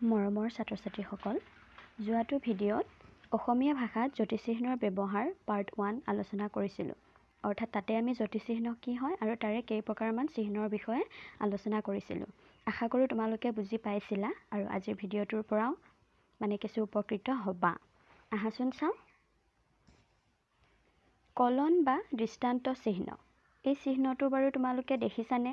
মৰমৰ ছাত্ৰ-ছাত্ৰীসকল, যোৱাটো ভিডিঅ'ত অসমীয়া ভাষাত জ্যোতিচিহ্নৰ ব্যৱহাৰ পাৰ্ট 1 আলোচনা কৰিছিলোঁ। অৰ্থাৎ তাতে আমি জ্যোতিচিহ্ন কি হয় আৰু তাৰে কেই প্ৰকাৰমান চিহ্নৰ বিষয়ে আলোচনা কৰিছিলোঁ। আশা কৰোঁ তোমালোকে বুজি পাইছিলা আৰু আজিৰ ভিডিঅ'টোৰ পৰাও কিছু উপকৃত হ'বা। আহাচোন চাওঁ। কলন বা দৃষ্টান্ত চিহ্ন। এই চিহ্নটো বাৰু তোমালোকে দেখিছানে?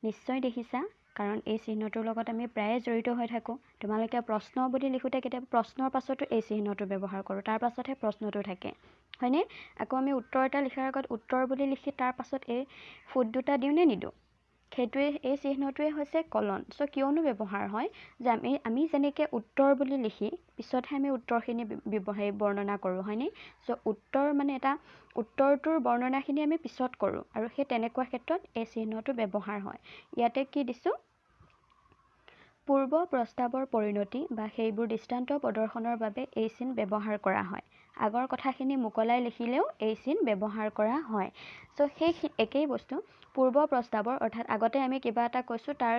নিশ্চয় দেখিছা, কাৰণ এই চিহ্নটোৰ লগত আমি প্ৰায়ে জড়িত হৈ থাকোঁ। তোমালোকে প্ৰশ্ন বুলি লিখোঁতে কেতিয়াবা প্ৰশ্নৰ পাছতো এই চিহ্নটো ব্যৱহাৰ কৰোঁ, তাৰ পাছতহে প্ৰশ্নটো থাকে, হয়নে? আকৌ আমি উত্তৰ এটা লিখাৰ আগত উত্তৰ বুলি লিখি তাৰ পাছত এই ফুট দুটা দিওঁ নে নিদিওঁ? এই চিহ্নটোৱে হৈছে কলন। চ' কিয়নো ব্যৱহাৰ হয় যে আমি যেনেকৈ উত্তৰ বুলি লিখি পিছতহে আমি উত্তৰখিনি বৰ্ণনা কৰোঁ, হয়নে? চ' উত্তৰ এটা উত্তৰটোৰ বৰ্ণনাখিনি আমি পিছত কৰোঁ আৰু সেই তেনেকুৱা ক্ষেত্ৰত এই চিহ্নটো ব্যৱহাৰ হয়। ইয়াতে কি দিছোঁ? পূৰ্ব প্ৰস্তাৱৰ পৰিণতি বা সেইবোৰ দৃষ্টান্ত প্ৰদৰ্শনৰ বাবে এই চিন ব্যৱহাৰ কৰা হয়। আগৰ কথাখিনি মোকলাই লিখিলেও এই চিন ব্যৱহাৰ কৰা হয়। চ' সেই একেই বস্তু পূৰ্ব প্ৰস্তাৱৰ, অৰ্থাৎ আগতে আমি কিবা এটা কৈছোঁ, তাৰ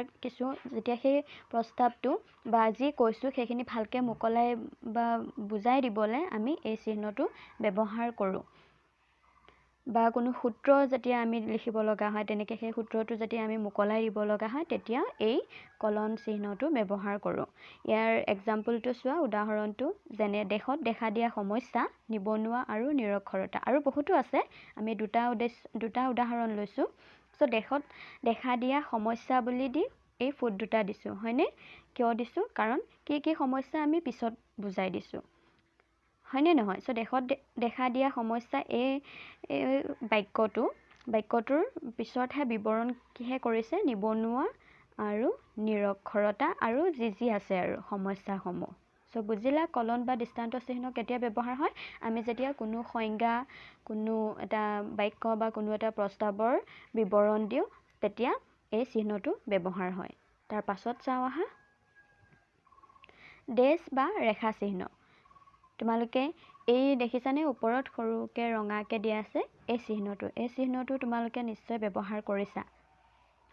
যেতিয়া সেই প্ৰস্তাৱটো বা যি কৈছোঁ সেইখিনি ভালকৈ মোকলাই বা বুজাই দিবলৈ আমি এই চিহ্নটো ব্যৱহাৰ কৰোঁ। বা কোনো সূত্ৰ যেতিয়া আমি লিখিব লগা হয়, তেনেকৈ সেই সূত্ৰটো যেতিয়া আমি মোকলাই দিব লগা হয়, তেতিয়া এই কলন চিহ্নটো ব্যৱহাৰ কৰোঁ। ইয়াৰ এক্সাম্পলটো চোৱা, উদাহৰণটো যেনে দেশত দেখা দিয়া সমস্যা, নিবনুৱা আৰু নিৰক্ষৰতা, আৰু বহুতো আছে। আমি দুটা উদাহৰণ লৈছোঁ। চ' দেশত দেখা দিয়া সমস্যা বুলি দি এই ফুট দুটা দিছোঁ, হয়নে? কিয় দিছোঁ? কাৰণ কি সমস্যা আমি পিছত বুজাই দিছোঁ, হয়নে নহয়? চ' দেশত দেখা দিয়া সমস্যা এই বাক্যটোৰ পিছতহে বিৱৰণ কিহে কৰিছে? নিবনুৱা আৰু নিৰক্ষৰতা আৰু যি আছে আৰু সমস্যাসমূহ। চ' বুজিলা কলন বা দৃষ্টান্ত চিহ্ন কেতিয়া ব্যৱহাৰ হয়? আমি যেতিয়া কোনো সংজ্ঞা, কোনো এটা বাক্য বা কোনো এটা প্ৰস্তাৱৰ বিৱৰণ দিওঁ, তেতিয়া এই চিহ্নটো ব্যৱহাৰ হয়। তাৰ পাছত চাওঁ আহা। ডেছ বা ৰেখা চিহ্ন। তোমালোকে এই দেখিছানে? ওপৰত সৰুকৈ ৰঙাকৈ দিয়া আছে এই চিহ্নটো তোমালোকে নিশ্চয় ব্যৱহাৰ কৰিছা,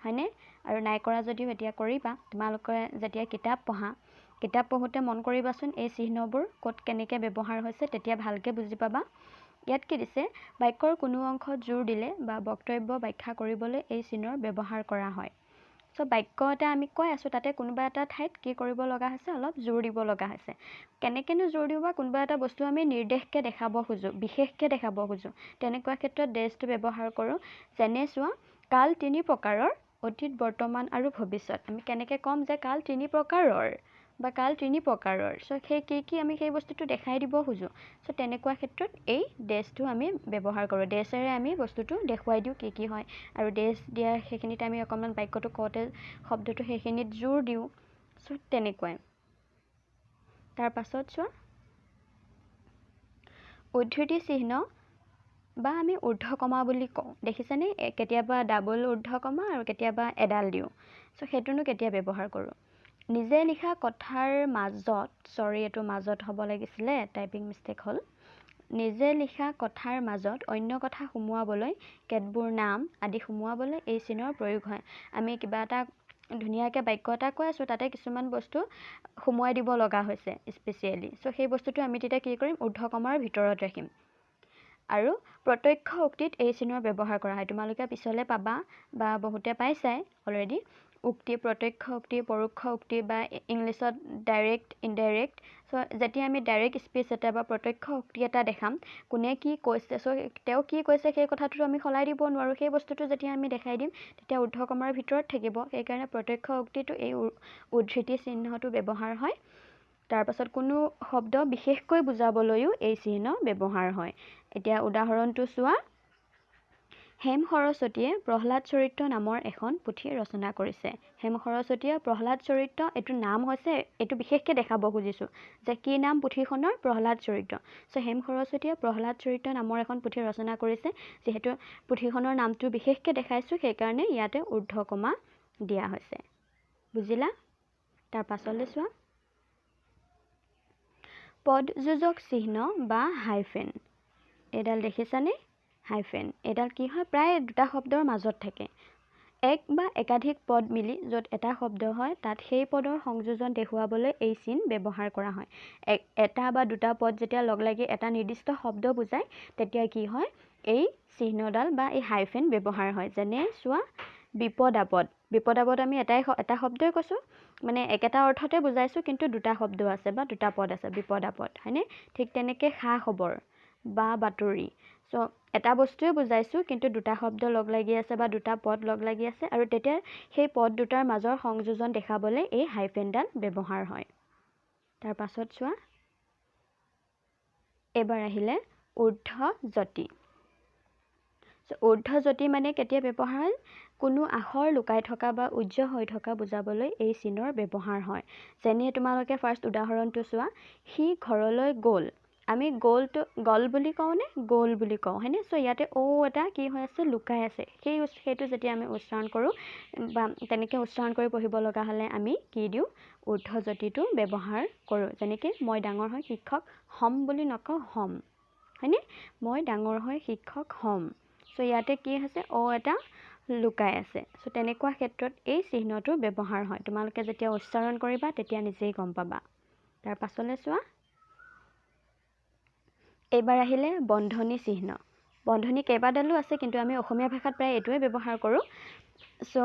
হয়নে? আৰু নাই কৰা যদিও এতিয়া কৰিবা। তোমালোকে যেতিয়া কিতাপ পঢ়োঁতে মন কৰিবাচোন এই চিহ্নবোৰ ক'ত কেনেকৈ ব্যৱহাৰ হৈছে, তেতিয়া ভালকৈ বুজি পাবা। ইয়াত কি দিছে? বাক্যৰ কোনো অংশত জোৰ দিলে বা বক্তব্য ব্যাখ্যা কৰিবলৈ এই চিহ্নৰ ব্যৱহাৰ কৰা হয়। চ' বাক্য এটা আমি কৈ আছোঁ, তাতে কোনোবা এটা ঠাইত কি কৰিব লগা হৈছে? অলপ জোৰ দিব লগা হৈছে। কেনেকৈনো জোৰ দিওঁ? বা কোনোবা এটা বস্তু আমি নিৰ্দেশকৈ দেখাব খোজোঁ, বিশেষকৈ দেখাব খোজোঁ, তেনেকুৱা ক্ষেত্ৰত ডেছটো ব্যৱহাৰ কৰোঁ। যেনে চোৱা, কাল তিনি প্ৰকাৰৰ, অতীত, বৰ্তমান আৰু ভৱিষ্যত। আমি কেনেকৈ ক'ম যে কাল তিনি প্ৰকাৰৰ বা কাল তিনি প্ৰকাৰৰ? চ' সেই কি আমি সেই বস্তুটো দেখাই দিব খোজোঁ। চ' তেনেকুৱা ক্ষেত্ৰত এই ডেছটো আমি ব্যৱহাৰ কৰোঁ। ডেছেৰে আমি বস্তুটো দেখুৱাই দিওঁ কি হয়। আৰু ডেছ দিয়া সেইখিনিতে আমি অকণমান বাক্যটো কওঁতে শব্দটো সেইখিনিত জোৰ দিওঁ। চ' তেনেকুৱাই। তাৰ পাছত চোৱা, উদ্ধৃতি চিহ্ন বা আমি ঊৰ্ধ্বকমা বুলি কওঁ। দেখিছানে? কেতিয়াবা ডাবল ঊৰ্ধ্বকমা আৰু কেতিয়াবা এডাল দিওঁ। চ' সেইটোনো কেতিয়া ব্যৱহাৰ কৰোঁ? নিজে লিখা কথাৰ মাজত, এইটো মাজত হ'ব লাগিছিলে, টাইপিং মিষ্টেক হ'ল। নিজে লিখা কথাৰ মাজত অন্য কথা সুমুৱাবলৈ, কেতবোৰ নাম আদি সুমুৱাবলৈ এই চিহ্নৰ প্ৰয়োগ হয়। আমি কিবা এটা ধুনীয়াকৈ বাক্য এটা কৈ আছোঁ, তাতে কিছুমান বস্তু সুমুৱাই দিব লগা হৈছে স্পেচিয়েলি। চ' সেই বস্তুটো আমি তেতিয়া কি কৰিম? ঊৰ্ধ্বকমাৰ ভিতৰত ৰাখিম। আৰু প্ৰত্যক্ষ উক্তিত এই চিহ্নৰ ব্যৱহাৰ কৰা হয়। তোমালোকে পিছলৈ পাবা বা বহুতে পাইছাই অলৰেডি। উক্তি, প্ৰত্যক্ষ উক্তি, পৰোক্ষ উক্তি বা ইংলিছত ডাইৰেক্ট, ইনডাইৰেক্ট। চ' যেতিয়া আমি ডাইৰেক্ট স্পীচ এটা বা প্ৰত্যক্ষ উক্তি এটা দেখাম, কোনে কি কৈছে, চ' তেওঁ কি কৈছে সেই কথাটোতো আমি সলাই দিব নোৱাৰোঁ। সেই বস্তুটো যেতিয়া আমি দেখাই দিম, তেতিয়া ঊৰ্ধ্বকমাৰ ভিতৰত থাকিব। সেইকাৰণে প্ৰত্যক্ষ উক্তিটো এই উদ্ধৃতি চিহ্নটো ব্যৱহাৰ হয়। তাৰপাছত কোনো শব্দ বিশেষকৈ বুজাবলৈও এই চিহ্ন ব্যৱহাৰ হয়। এতিয়া উদাহৰণটো চোৱা। হেম সৰস্বতীয়ে প্ৰহ্লাদ চৰিত্ৰ নামৰ এখন পুথি ৰচনা কৰিছে। হেম সৰস্বতীয়ে প্ৰহ্লাদ চৰিত্ৰ, এইটো নাম হৈছে, এইটো বিশেষকৈ দেখাব খুজিছোঁ যে কি নাম পুথিখনৰ? প্ৰহ্লাদ চৰিত্ৰ। চ' হেম সৰস্বতীয়ে প্ৰহ্লাদ চৰিত্ৰ নামৰ এখন পুথি ৰচনা কৰিছে। যিহেতু পুথিখনৰ নামটো বিশেষকৈ দেখাইছোঁ, সেইকাৰণে ইয়াতে ঊৰ্ধ্বকমা দিয়া হৈছে। বুজিলা? তাৰ পাছলৈ চোৱা। পদযোজক চিহ্ন বা হাইফেন। এইডাল দেখিছানে? হাইফেন। এইডাল কি হয়? প্ৰায় দুটা শব্দৰ মাজত থাকে। এক বা একাধিক পদ মিলি য'ত এটা শব্দ হয় তাত সেই পদৰ সংযোজন দেখুৱাবলৈ এই চিন ব্যৱহাৰ কৰা হয়। এটা বা দুটা পদ যেতিয়া লগ লাগি এটা নিৰ্দিষ্ট শব্দ বুজায় তেতিয়া কি হয়, এই চিহ্নডাল বা এই হাইফেন ব্যৱহাৰ হয়। যেনে চোৱা, বিপদ আপদ। বিপদ আপদ আমি এটা শব্দই কৈছোঁ, মানে একেটা অৰ্থতে বুজাইছোঁ, কিন্তু দুটা শব্দ আছে বা দুটা পদ আছে, বিপদ আপদ, হয়নে? ঠিক তেনেকৈ খা খবৰ বা বাতৰি। চ' এটা বস্তুৱে বুজাইছোঁ, কিন্তু দুটা শব্দ লগ লাগি আছে বা দুটা পদ লগ লাগি আছে, আৰু তেতিয়া সেই পদ দুটাৰ মাজৰ সংযোজন দেখাবলৈ এই হাইফেনডাল ব্যৱহাৰ হয়। তাৰ পাছত চোৱা, এবাৰ আহিলে ঊৰ্ধ্বযতি। ঊৰ্ধ্বযতি মানে কেতিয়া ব্যৱহাৰ হয়? কোনো আখৰ লুকাই থকা বা উজ্জ্বল হৈ থকা বুজাবলৈ এই চিনৰ ব্যৱহাৰ হয়। যেনে তোমালোকে ফাৰ্ষ্ট উদাহৰণটো চোৱা, সি ঘৰলৈ গ'ল। আমি গ'ল বুলি কওঁনে গ'ল বুলি কওঁ, হয়নে? চ' ইয়াতে এটা কি হৈ আছে, লুকাই আছে। সেইটো যেতিয়া আমি উচ্চাৰণ কৰোঁ বা তেনেকৈ উচ্চাৰণ কৰি পঢ়িব লগা হ'লে আমি কি দিওঁ? ঊৰ্ধ্বযতিটো ব্যৱহাৰ কৰোঁ। যেনেকৈ মই ডাঙৰ হৈ শিক্ষক হ'ম বুলি নকওঁ, হ'ম, হয়নে? মই ডাঙৰ হৈ শিক্ষক হ'ম। চ' ইয়াতে কি হৈছে, এটা লুকাই আছে। চ' তেনেকুৱা ক্ষেত্ৰত এই চিহ্নটো ব্যৱহাৰ হয়। তোমালোকে যেতিয়া উচ্চাৰণ কৰিবা তেতিয়া নিজেই গম পাবা। তাৰ পাছলৈ চোৱা, এইবাৰ আহিলে বন্ধনী চিহ্ন। বন্ধনী কেইবাডালো আছে, কিন্তু আমি অসমীয়া ভাষাত প্ৰায় এইটোৱে ব্যৱহাৰ কৰোঁ। চ'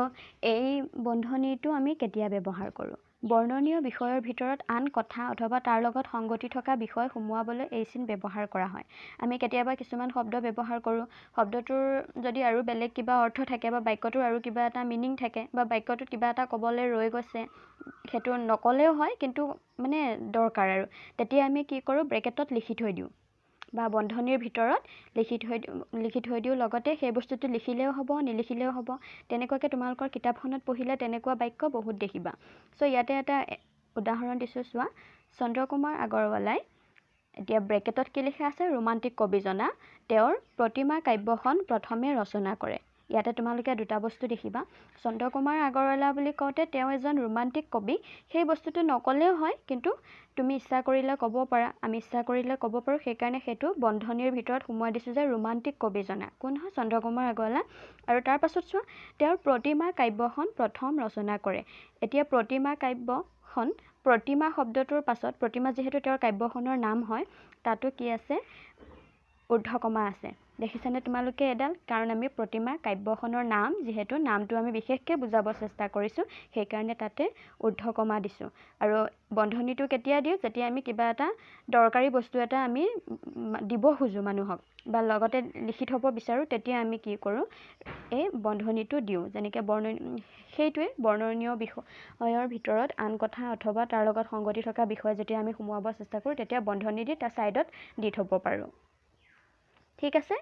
এই বন্ধনীটো আমি কেতিয়া ব্যৱহাৰ কৰোঁ? বৰ্ণনীয় বিষয়ৰ ভিতৰত আন কথা অথবা তাৰ লগত সংগতি থকা বিষয় সুমুৱাবলৈ এই চিন ব্যৱহাৰ কৰা হয়। আমি কেতিয়াবা কিছুমান শব্দ ব্যৱহাৰ কৰোঁ, শব্দটোৰ যদি আৰু বেলেগ কিবা অৰ্থ থাকে বা বাক্যটোৰ আৰু কিবা এটা মিনিং থাকে বা বাক্যটোত কিবা এটা ক'বলৈ ৰৈ গৈছে, সেইটো নক'লেও হয়, কিন্তু মানে দৰকাৰ আৰু, তেতিয়া আমি কি কৰোঁ, ব্ৰেকেটত লিখি থৈ দিওঁ বা বন্ধনীৰ ভিতৰত লিখি থৈ দিওঁ। লগতে সেই বস্তুটো লিখিলেও হ'ব, নিলিখিলেও হ'ব। তেনেকুৱাকৈ তোমালোকৰ কিতাপখনত পঢ়িলে তেনেকুৱা বাক্য বহুত দেখিবা। চ' ইয়াতে এটা উদাহৰণ দিছোঁ চোৱা, চন্দ্ৰকুমাৰ আগৰৱালাই, এতিয়া ব্ৰেকেটত কি লিখা আছে, ৰোমান্টিক কবিজনা, তেওঁৰ প্ৰতিমা কাব্যখন প্ৰথমে ৰচনা কৰে। ইয়াতে তোমালোকে দুটা বস্তু দেখিবা। চন্দ্ৰকুমাৰ আগৰৱালা বুলি কওঁতে তেওঁ এজন ৰোমান্টিক কবি, সেই বস্তুটো নক'লেও হয়, কিন্তু তুমি ইচ্ছা কৰিলে ক'ব পাৰা, আমি ইচ্ছা কৰিলে ক'ব পাৰোঁ। সেইকাৰণে সেইটো বন্ধনীৰ ভিতৰত সোমোৱাই দিছোঁ যে ৰোমান্টিক কবিজনা কোন হয়, চন্দ্ৰকুমাৰ আগৰৱালা। আৰু তাৰ পাছত চোৱা, তেওঁৰ প্ৰতিমা কাব্যখন প্ৰথম ৰচনা কৰে। এতিয়া প্ৰতিমা কাব্যখন, প্ৰতিমা শব্দটোৰ পাছত, প্ৰতিমা যিহেতু তেওঁৰ কাব্যখনৰ নাম হয়, তাতো কি আছে, ঊৰ্ধ্বকমা আছে। দেখিছানে তোমালোকে এডাল? কাৰণ আমি প্ৰতিমা কাব্যখনৰ নাম, যিহেতু নামটো আমি বিশেষকৈ বুজাব চেষ্টা কৰিছোঁ, সেইকাৰণে তাতে ঊৰ্ধ্বকমা দিছোঁ। আৰু বন্ধনীটো কেতিয়া দিওঁ? যেতিয়া আমি কিবা এটা দৰকাৰী বস্তু এটা আমি দিব খোজোঁ মানুহক বা লগতে লিখি থ'ব বিচাৰোঁ, তেতিয়া আমি কি কৰোঁ, এই বন্ধনীটো দিওঁ। যেনেকৈ সেইটোৱে বৰ্ণনীয় বিষয়ৰ ভিতৰত আন কথা অথবা তাৰ লগত সংগতি থকা বিষয় যেতিয়া আমি সোমোৱাব চেষ্টা কৰোঁ, তেতিয়া বন্ধনী দি তাৰ ছাইডত দি থ'ব পাৰোঁ। ঠিক আছে?